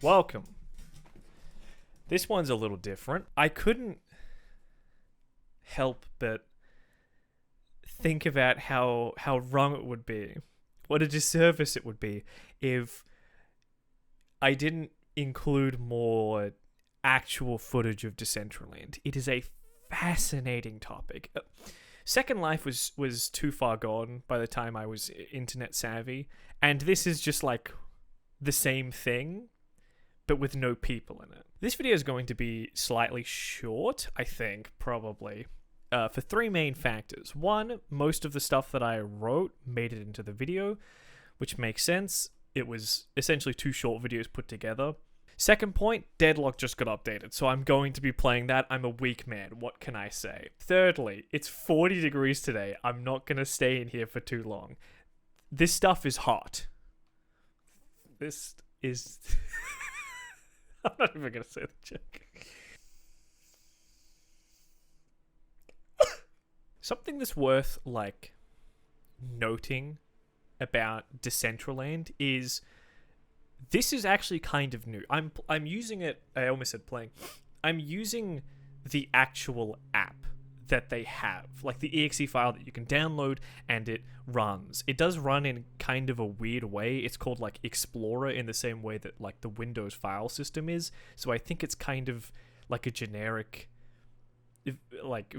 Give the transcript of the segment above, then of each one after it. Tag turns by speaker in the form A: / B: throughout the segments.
A: Welcome. This one's a little different. I couldn't help but think about how wrong it would be, what a disservice it would be if I didn't include more actual footage of Decentraland. It is a fascinating topic. Second Life was too far gone by the time I was internet savvy, and this is just like the same thing, but with no people in it. This video is going to be slightly short, I think, probably, for three main factors. One, most of the stuff that I wrote made it into the video, which makes sense. It was essentially two short videos put together. Second point, Deadlock just got updated, so I'm going to be playing that. I'm a weak man, what can I say? Thirdly, it's 40 degrees today. I'm not going to stay in here for too long. This stuff is hot. This is... I'm not even going to say the joke. Something that's worth, like, noting about Decentraland is this is actually kind of new. I'm using it, I almost said playing. I'm using the actual app that they have, like the exe file that you can download, and it runs. It does run in kind of a weird way. It's called like Explorer in the same way that like the Windows file system is. So I think it's kind of like a generic, like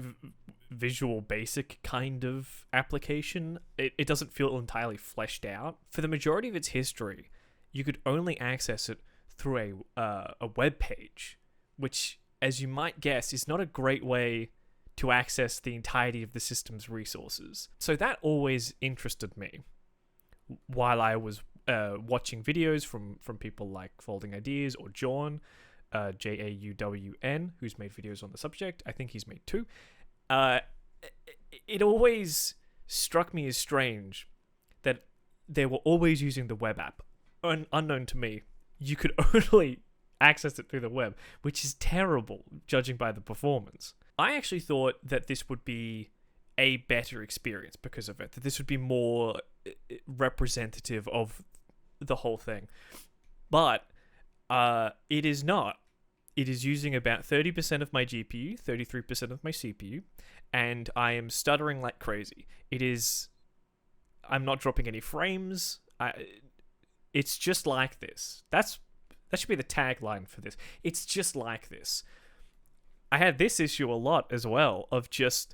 A: Visual Basic kind of application. It doesn't feel entirely fleshed out. For the majority of its history, you could only access it through a web page, which, as you might guess, is not a great way to access the entirety of the system's resources. So that always interested me while I was watching videos from people like Folding Ideas or Jawn, Jaun, who's made videos on the subject. I think he's made two. It always struck me as strange that they were always using the web app. Unknown to me, you could only access it through the web, which is terrible, judging by the performance. I actually thought that this would be a better experience because of it, that this would be more representative of the whole thing. But it is not. It is using about 30% of my GPU, 33% of my CPU, and I am stuttering like crazy. I'm not dropping any frames. It's just like this. That should be the tagline for this. It's just like this. I had this issue a lot as well, of just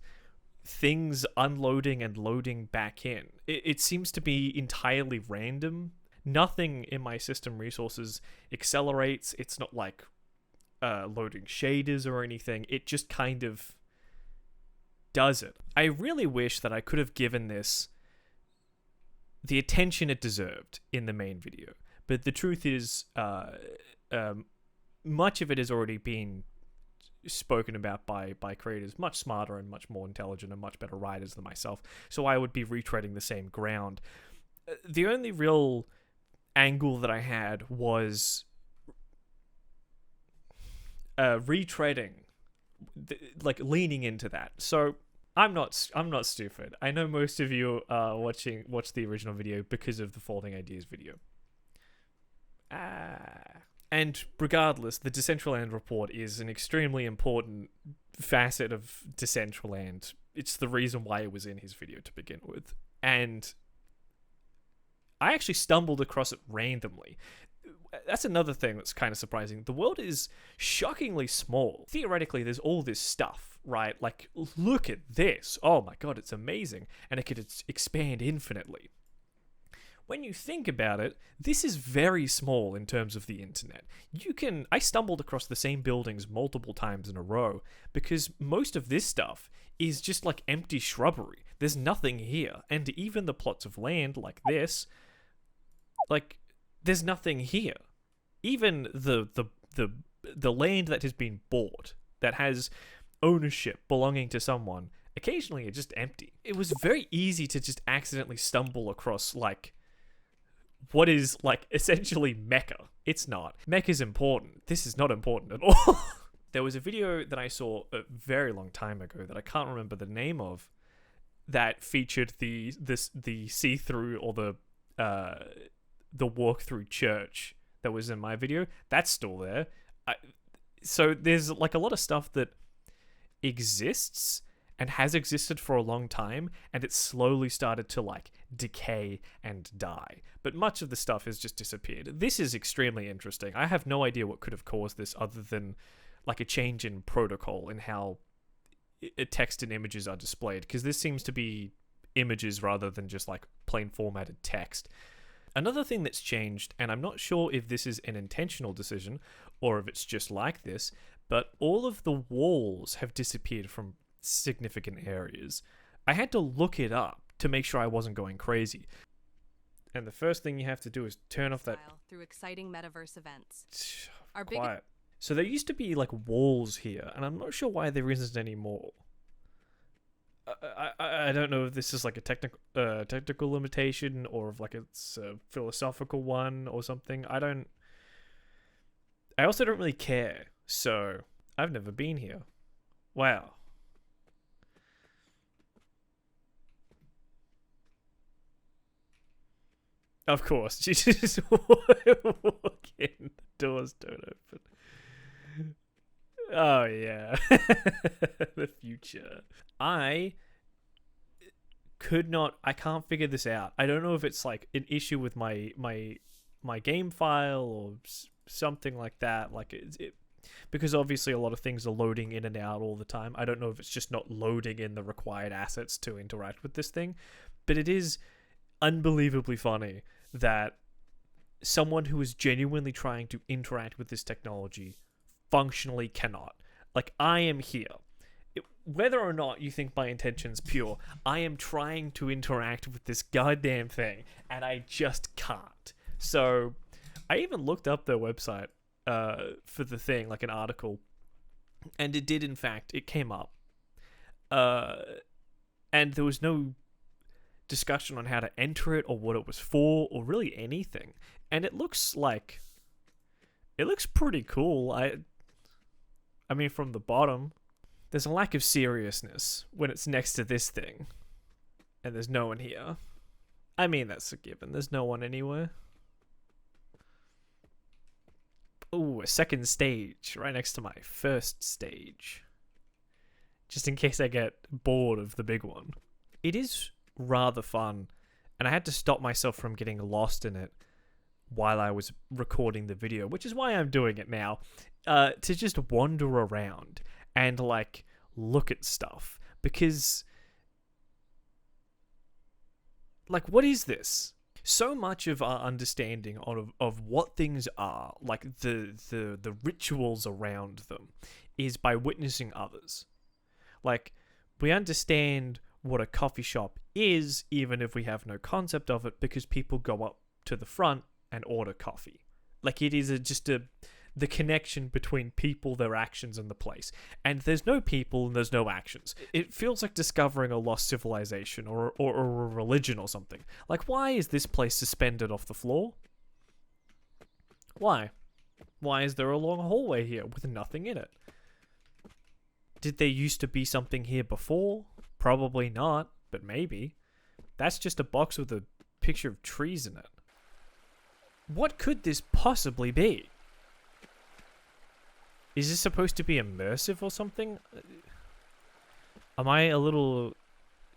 A: things unloading and loading back in. It seems to be entirely random. Nothing in my system resources accelerates. It's not like loading shaders or anything. It just kind of does it. I really wish that I could have given this the attention it deserved in the main video. But the truth is, much of it has already been spoken about by creators much smarter and much more intelligent and much better writers than myself, so I would be retreading the same ground. The only real angle that I had was retreading, like leaning into that. So I'm not stupid. I know most of you watch the original video because of the Folding Ideas video. And regardless, the Decentraland report is an extremely important facet of Decentraland. It's the reason why it was in his video to begin with. And I actually stumbled across it randomly. That's another thing that's kind of surprising. The world is shockingly small. Theoretically, there's all this stuff, right? Like, look at this. Oh my god, it's amazing. And it could expand infinitely. When you think about it, this is very small in terms of the internet. I stumbled across the same buildings multiple times in a row because most of this stuff is just like empty shrubbery. There's nothing here. And even the plots of land like this, like, there's nothing here. Even the land that has been bought, that has ownership belonging to someone, occasionally are just empty. It was very easy to just accidentally stumble across, like, what is, like, essentially Mecca. It's not. Mecca's important. This is not important at all. There was a video that I saw a very long time ago that I can't remember the name of, that featured the see-through or the walk-through church that was in my video, that's still there. So there's like a lot of stuff that exists and has existed for a long time, and it slowly started to like decay and die. But much of the stuff has just disappeared. This is extremely interesting. I have no idea what could have caused this other than like a change in protocol in how text and images are displayed, because this seems to be images rather than just like plain formatted text. Another thing that's changed, and I'm not sure if this is an intentional decision or if it's just like this, but all of the walls have disappeared from significant areas. I had to look it up to make sure I wasn't going crazy. And the first thing you have to do is turn off that
B: through exciting metaverse events.
A: Quiet. So there used to be like walls here, and I'm not sure why there isn't anymore. I don't know if this is like a technical limitation or if like it's a philosophical one or something. I also don't really care, so I've never been here. Wow. Of course, you just walk in, the doors don't open. Oh yeah, the future. I can't figure this out. I don't know if it's like an issue with my game file or something like that. Like because obviously a lot of things are loading in and out all the time. I don't know if it's just not loading in the required assets to interact with this thing, but it is unbelievably funny that someone who is genuinely trying to interact with this technology functionally cannot. Like, I am here. Whether or not you think my intention's pure, I am trying to interact with this goddamn thing, and I just can't. So, I even looked up their website for the thing, like an article, and it did, in fact, it came up. And there was no discussion on how to enter it or what it was for or really anything. And it looks pretty cool. I mean, from the bottom, there's a lack of seriousness when it's next to this thing. And there's no one here. I mean, that's a given. There's no one anywhere. Ooh, a second stage right next to my first stage. Just in case I get bored of the big one. It is rather fun, and I had to stop myself from getting lost in it while I was recording the video, which is why I'm doing it now, to just wander around and like look at stuff, because like, what is this? So much of our understanding of what things are, like the rituals around them, is by witnessing others. Like, we understand what a coffee shop is, even if we have no concept of it, because people go up to the front and order coffee. Like, it is the connection between people, their actions, and the place. And there's no people and there's no actions. It feels like discovering a lost civilization or a religion or something. Like, why is this place suspended off the floor? Why? Why is there a long hallway here with nothing in it? Did there used to be something here before? Probably not, but maybe. That's just a box with a picture of trees in it. What could this possibly be? Is this supposed to be immersive or something? Am I a little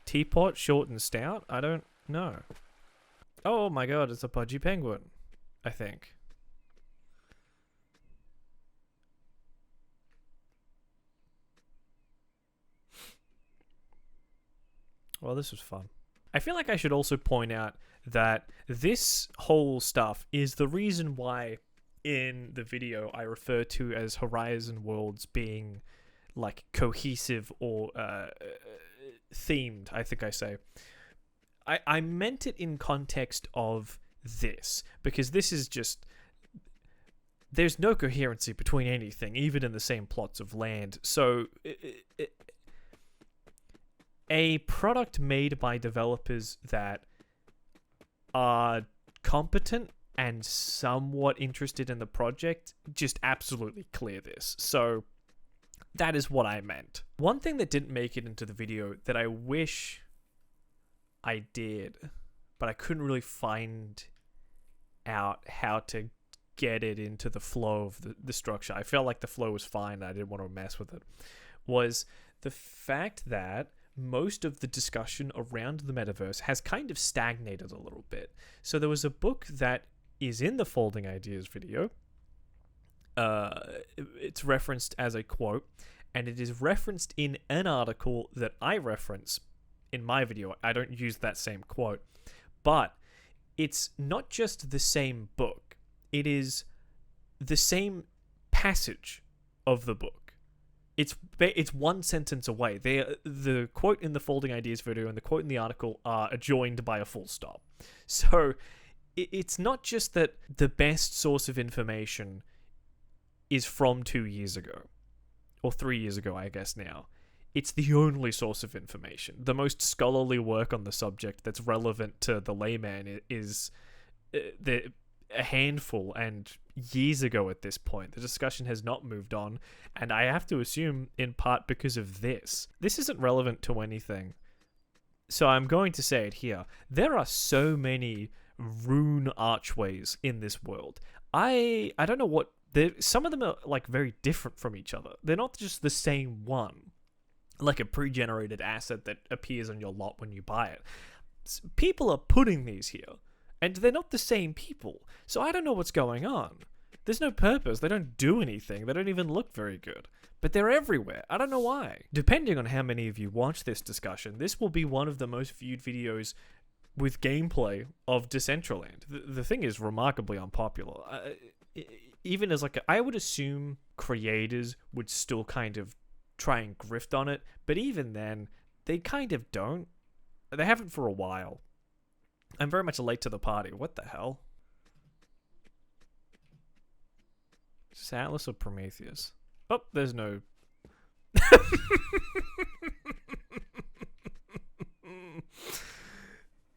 A: teapot, short and stout? I don't know. Oh my god, it's a pudgy penguin, I think. Well, this was fun. I feel like I should also point out that this whole stuff is the reason why in the video I refer to as Horizon Worlds being like cohesive or themed, I think I say. I meant it in context of this, because this is just... There's no coherency between anything, even in the same plots of land. So... a product made by developers that are competent and somewhat interested in the project just absolutely clear this. So that is what I meant. One thing that didn't make it into the video that I wish I did, but I couldn't really find out how to get it into the flow of the structure. I felt like the flow was fine. I didn't want to mess with it. Was the fact that most of the discussion around the metaverse has kind of stagnated a little bit. So there was a book that is in the Folding Ideas video. It's referenced as a quote, and it is referenced in an article that I reference in my video. I don't use that same quote, but it's not just the same book. It is the same passage of the book. It's one sentence away. The quote in the Folding Ideas video and the quote in the article are adjoined by a full stop. So it's not just that the best source of information is from 2 years ago, or 3 years ago, I guess now. It's the only source of information. The most scholarly work on the subject that's relevant to the layman is a handful, and years ago at this point. The discussion has not moved on, and I have to assume in part because of this. This isn't relevant to anything, so I'm going to say it here. There are so many rune archways in this world. I don't know what... Some of them are like very different from each other. They're not just the same one, like a pre-generated asset that appears on your lot when you buy it. People are putting these here, and they're not the same people. So I don't know what's going on. There's no purpose. They don't do anything. They don't even look very good. But they're everywhere. I don't know why. Depending on how many of you watch this discussion, this will be one of the most viewed videos with gameplay of Decentraland. The thing is remarkably unpopular. Even as like I would assume creators would still kind of try and grift on it, but even then, they kind of don't. They haven't for a while. I'm very much late to the party. What the hell? Is this Atlas or Prometheus? Oh, there's no...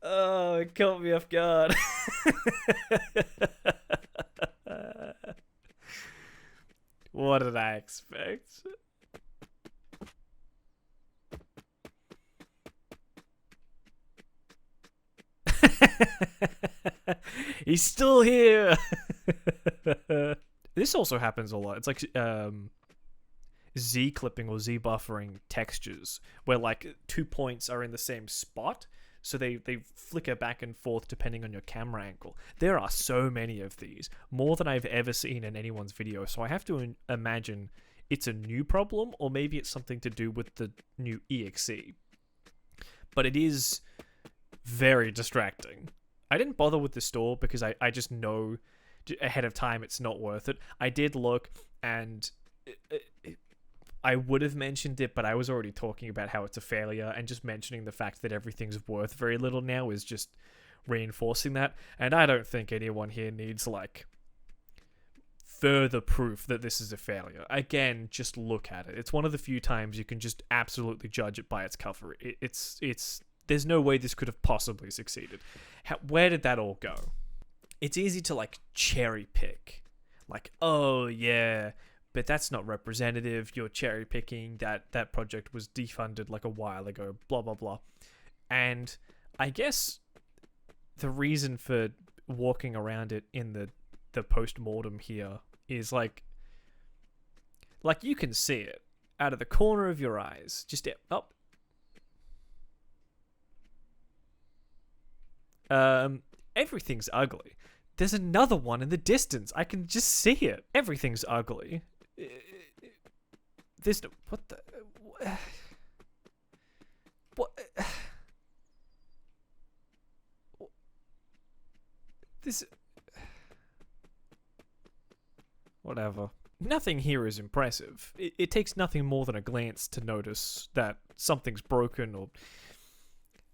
A: Oh, it caught me off guard. What did I expect? He's still here. This also happens a lot. It's like Z clipping or Z buffering textures where like 2 points are in the same spot, so they flicker back and forth depending on your camera angle. There are so many of these, more than I've ever seen in anyone's video, so I have to imagine it's a new problem, or maybe it's something to do with the new EXE. But it is very distracting. I didn't bother with the store because I just know ahead of time it's not worth it. I did look, and I would have mentioned it, but I was already talking about how it's a failure, and just mentioning the fact that everything's worth very little now is just reinforcing that. And I don't think anyone here needs like further proof that this is a failure. Again, just look at it. It's one of the few times you can just absolutely judge it by its cover. It's there's no way this could have possibly succeeded. Where did that all go? It's easy to like cherry pick. Like, oh yeah, but that's not representative. You're cherry picking. That project was defunded like a while ago, blah, blah, blah. And I guess the reason for walking around it in the post-mortem here is like you can see it out of the corner of your eyes. Just up. Everything's ugly. There's another one in the distance. I can just see it. Everything's ugly. There's no... What the... What... This... Whatever. Nothing here is impressive. It takes nothing more than a glance to notice that something's broken or...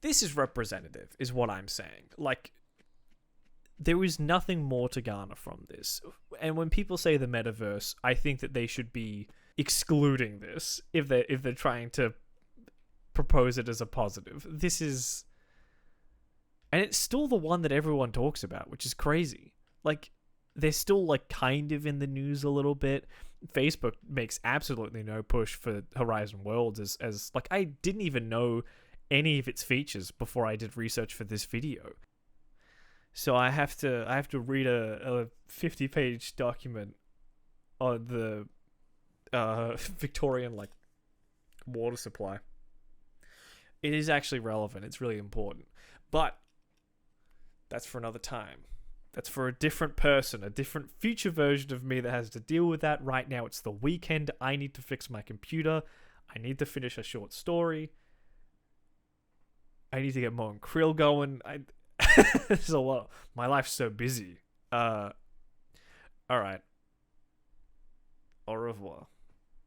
A: This is representative, is what I'm saying. Like, there is nothing more to garner from this. And when people say the metaverse, I think that they should be excluding this if they're trying to propose it as a positive. This is... And it's still the one that everyone talks about, which is crazy. Like, they're still, like, kind of in the news a little bit. Facebook makes absolutely no push for Horizon Worlds as like, I didn't even know any of its features before I did research for this video. So I have to read a 50-page document on the Victorian like water supply. It is actually relevant. It's really important. But that's for another time. That's for a different person, a different future version of me that has to deal with that. Right now, it's the weekend. I need to fix my computer. I need to finish a short story. I need to get Mo and Krill going. There's a lot. My life's so busy. All right. Au revoir.